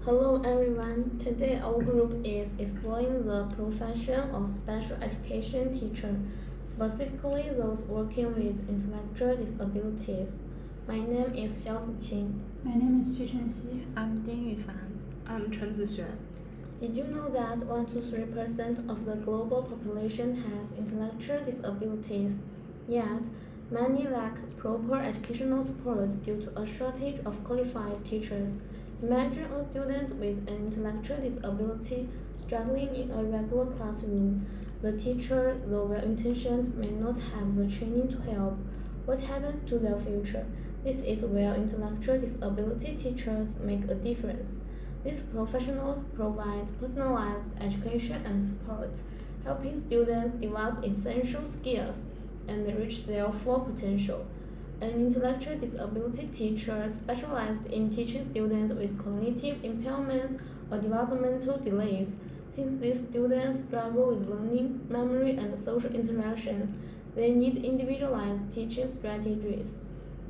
Hello everyone. Today our group is exploring the profession of special education teacher, specifically those working with intellectual disabilities. My name is Xiao Ziqing. My name is Xu Chenxi. I'm Ding Yufan. I'm Chen Zixuan. Did you know that 1 to 3% of the global population has intellectual disabilities? Yet, many lack proper educational support due to a shortage of qualified teachers. Imagine a student with an intellectual disability struggling in a regular classroom. The teacher, though well intentioned, may not have the training to help. What happens to their future? This is where intellectual disability teachers make a difference. These professionals provide personalized education and support, helping students develop essential skills and reach their full potential. An intellectual disability teacher specialized in teaching students with cognitive impairments or developmental delays. Since these students struggle with learning, memory, and social interactions, they need individualized teaching strategies.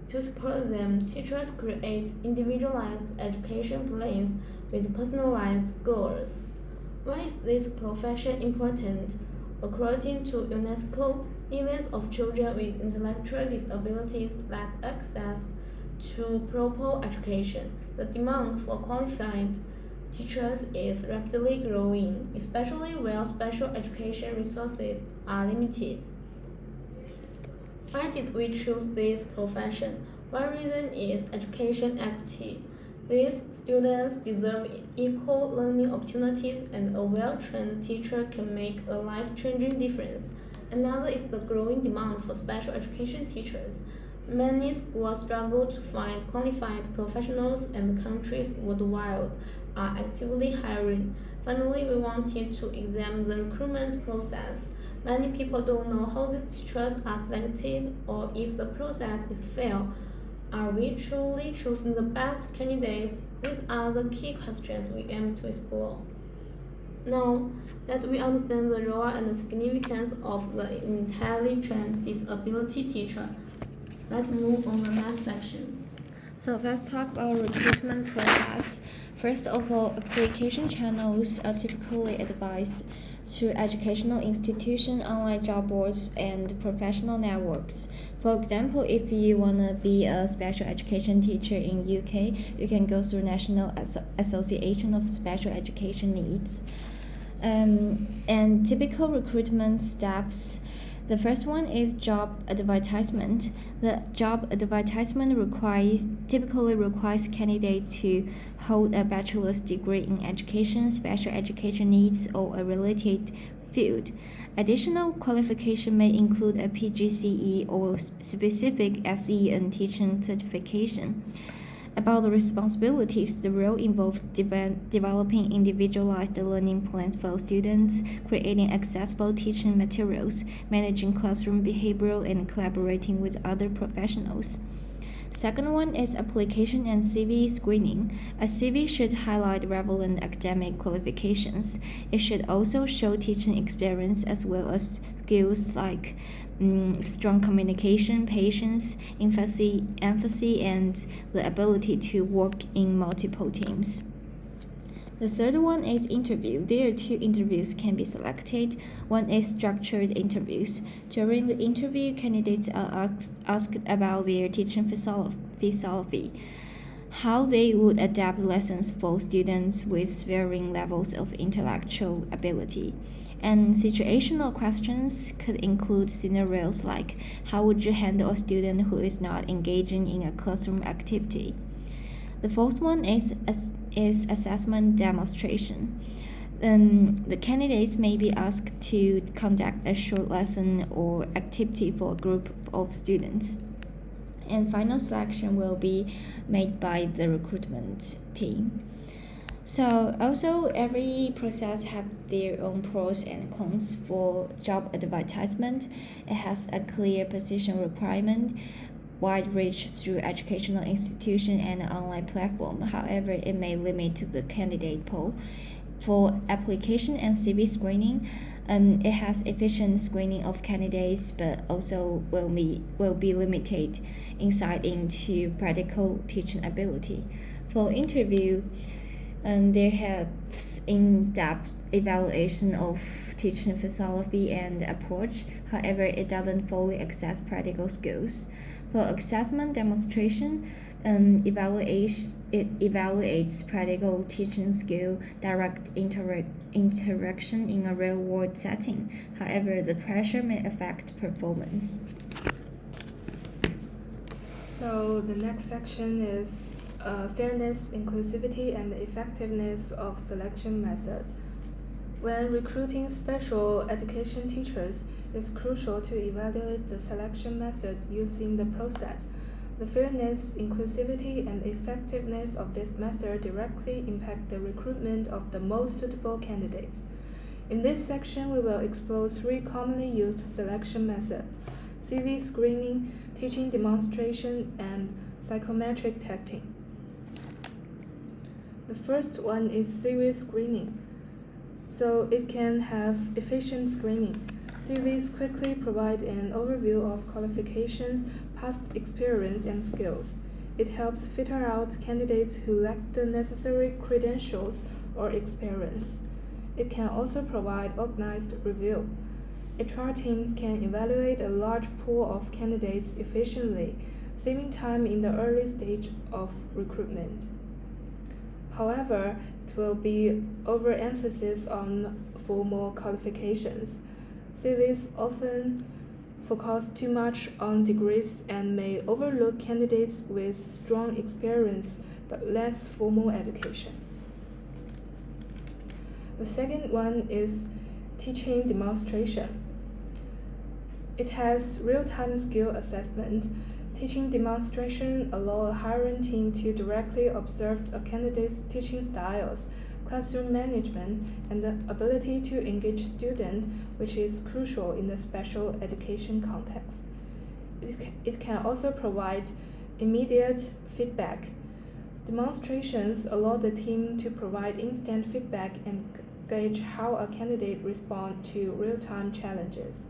To support them, teachers create individualized education plans with personalized goals. Why is this profession important? According to UNESCO, millions of children with intellectual disabilities lack access to proper education. The demand for qualified teachers is rapidly growing, especially where special education resources are limited. Why did we choose this profession? One reason is education equity. These students deserve equal learning opportunities, and a well trained teacher can make a life changing difference. Another is the growing demand for special education teachers. Many schools struggle to find qualified professionals, and countries worldwide are actively hiring. Finally, we wanted to examine the recruitment process. Many people don't know how these teachers are selected or if the process is fair. Are we truly choosing the best candidates? These are the key questions we aim to explore. Now that we understand the role and the significance of the intelligent disability teacher, let's move on the next section. So let's talk about recruitment process. First of all, application channels are typically advised through educational institutions, online job boards, and professional networks. For example, if you want to be a special education teacher in UK, you can go through National Association of Special Education Needs. And typical recruitment steps. The first one is job advertisement. The job advertisement typically requires candidates to hold a bachelor's degree in education, special education needs, or a related field. Additional qualification may include a PGCE or specific SEN teaching certification. About the responsibilities, the role involves developing individualized learning plans for students, creating accessible teaching materials, managing classroom behavior, and collaborating with other professionals. Second one is application and CV screening. A CV should highlight relevant academic qualifications. It should also show teaching experience as well as skills like strong communication, patience, empathy, and the ability to work in multiple teams. The third one is interview. There are two interviews can be selected. One is structured interviews. During the interview, candidates are asked about their teaching philosophy, how they would adapt lessons for students with varying levels of intellectual ability. And situational questions could include scenarios like how would you handle a student who is not engaging in a classroom activity. The fourth one is assessment demonstration. The candidates may be asked to conduct a short lesson or activity for a group of students. And final selection will be made by the recruitment team. So also every process have their own pros and cons. For job advertisement, it has a clear position requirement, wide reach through educational institution and online platform. However, it may limit to the candidate pool. For application and CV screening, it has efficient screening of candidates, but also will be limited insight into practical teaching ability. For interview, There has in-depth evaluation of teaching philosophy and approach. However, it doesn't fully assess practical skills. For assessment demonstration, it evaluates practical teaching skill, direct interaction in a real-world setting. However, the pressure may affect performance. So the next section is fairness, inclusivity, and effectiveness of selection methods. When recruiting special education teachers, it's crucial to evaluate the selection methods used in the process. The fairness, inclusivity, and effectiveness of this method directly impact the recruitment of the most suitable candidates. In this section, we will explore 3 commonly used selection methods: CV screening, teaching demonstration, and psychometric testing. The first one is CV screening. So it can have efficient screening. CVs quickly provide an overview of qualifications, past experience, and skills. It helps filter out candidates who lack the necessary credentials or experience. It can also provide organized review. HR teams can evaluate a large pool of candidates efficiently, saving time in the early stage of recruitment. However, it will be overemphasis on formal qualifications. CVs often focus too much on degrees and may overlook candidates with strong experience but less formal education. The second one is teaching demonstration. It has real-time skill assessment. Teaching demonstration allows a hiring team to directly observe a candidate's teaching styles, classroom management, and the ability to engage students, which is crucial in the special education context. It can also provide immediate feedback. Demonstrations allow the team to provide instant feedback and gauge how a candidate responds to real-time challenges.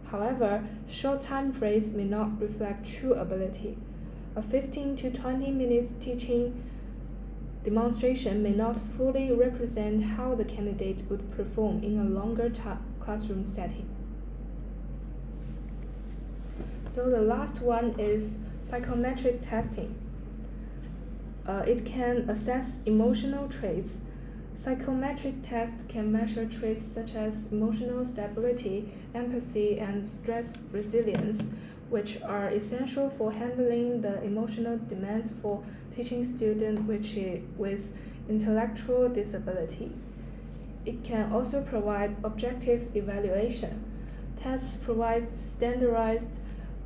However, short time frames may not reflect true ability. A 15 to 20 minutes teaching demonstration may not fully represent how the candidate would perform in a longer classroom setting. So the last one is psychometric testing. It can assess emotional traits. Psychometric tests can measure traits such as emotional stability, empathy, and stress resilience, which are essential for handling the emotional demands for teaching students with intellectual disability. It can also provide objective evaluation. Tests provide standardized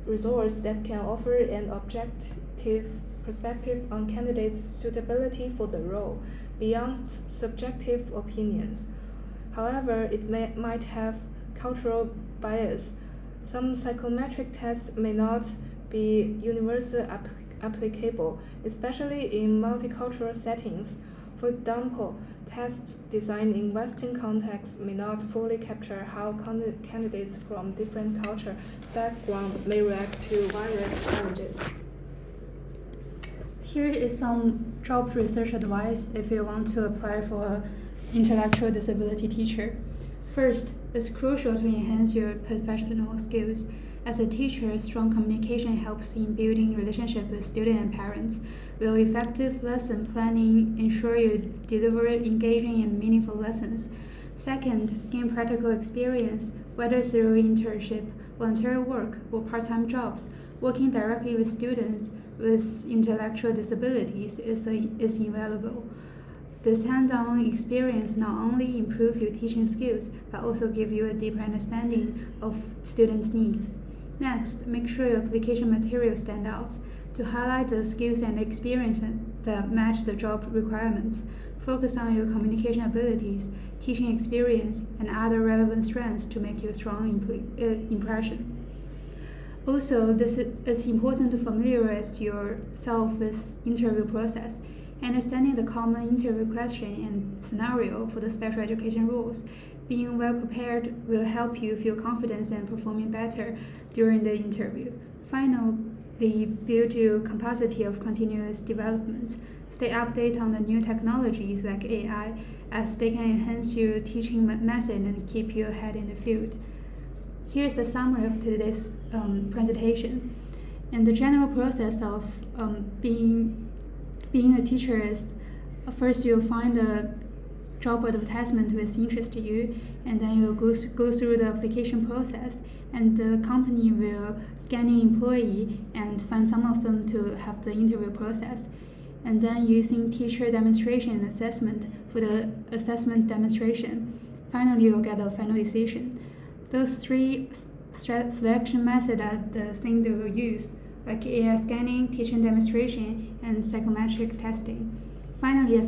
results that can offer an objective perspective on candidates' suitability for the role, beyond subjective opinions. However, it might have cultural bias. Some psychometric tests may not be universally applicable, especially in multicultural settings. For example, tests designed in Western contexts may not fully capture how candidates from different cultural backgrounds may react to various challenges. Here is some job research advice if you want to apply for an intellectual disability teacher. First, it's crucial to enhance your professional skills. As a teacher, strong communication helps in building relationships with students and parents, while effective lesson planning ensure you deliver engaging and meaningful lessons. Second, gain practical experience, whether through internship, volunteer work, or part-time jobs. Working directly with students with intellectual disabilities is invaluable. This hands-on experience not only improves your teaching skills, but also gives you a deeper understanding of students' needs. Next, make sure your application materials stand out. To highlight the skills and experience that match the job requirements, focus on your communication abilities, teaching experience, and other relevant strengths to make your strong impression. Also, it's important to familiarize yourself with interview process. Understanding the common interview question and scenario for the special education roles, being well prepared will help you feel confident and performing better during the interview. Finally, they build your capacity of continuous development. Stay updated on the new technologies like AI, as they can enhance your teaching method and keep you ahead in the field. Here's the summary of today's presentation. And the general process of being a teacher is, first you'll find a job advertisement which interests you, and then you'll go through the application process, and the company will scan your employee and find some of them to have the interview process. And then using teacher demonstration and assessment for the assessment demonstration, finally you'll get a final decision. Those three selection methods are the thing they will use, like AI scanning, teaching demonstration, and psychometric testing. Finally,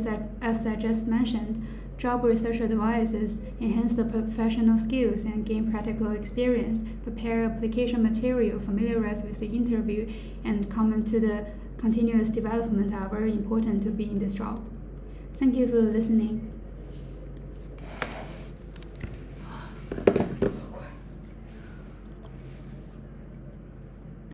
as I just mentioned, job research advisors enhance the professional skills and gain practical experience, prepare application material, familiarize with the interview, and comment to the continuous development are very important to be in this job. Thank you for listening.